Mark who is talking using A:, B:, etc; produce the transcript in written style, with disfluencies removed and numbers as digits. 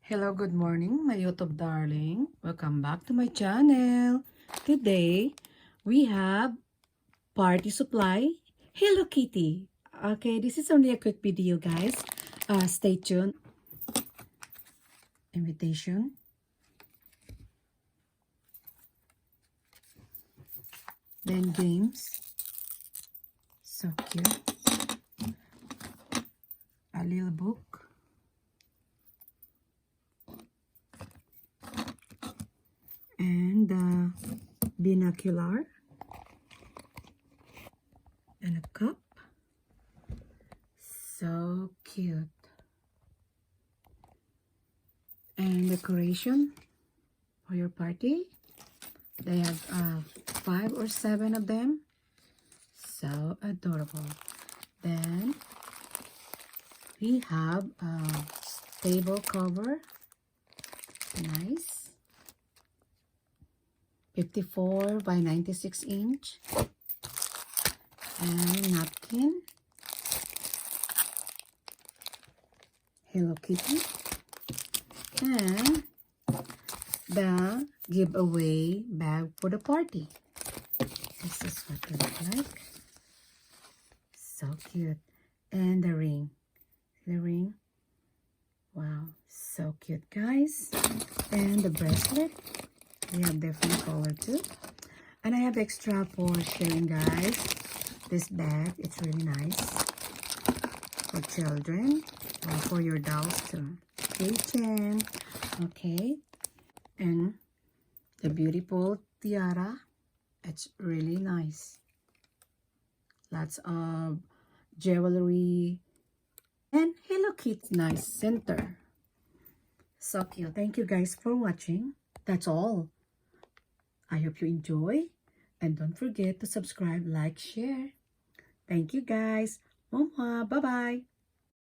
A: Hello, good morning, my YouTube darling. Welcome back to my channel. Today, we have party supply Hello Kitty. Okay, this is only a quick video, guys. Stay tuned. Invitation. Then games. So cute. A little book. And binocular. And a cup. So cute. And decoration for your party. They have 5 or 7 of them. So adorable. Then we have a table cover. Nice. 54 by 96 inch. And napkin. Hello Kitty. And the giveaway bag for the party. This is what they look like. So cute. And the ring. The ring. Wow. So cute, guys. And the bracelet. We have different color too. And I have extra for sharing, guys. This bag. It's really nice. For children. Or for your dolls too. Kitchen. Okay. And the beautiful tiara. It's really nice. Lots of jewelry. And Hello Kitty nice center. So cute. Thank you guys for watching. That's all. I hope you enjoy. And don't forget to subscribe, like, share. Thank you guys. Bye-bye.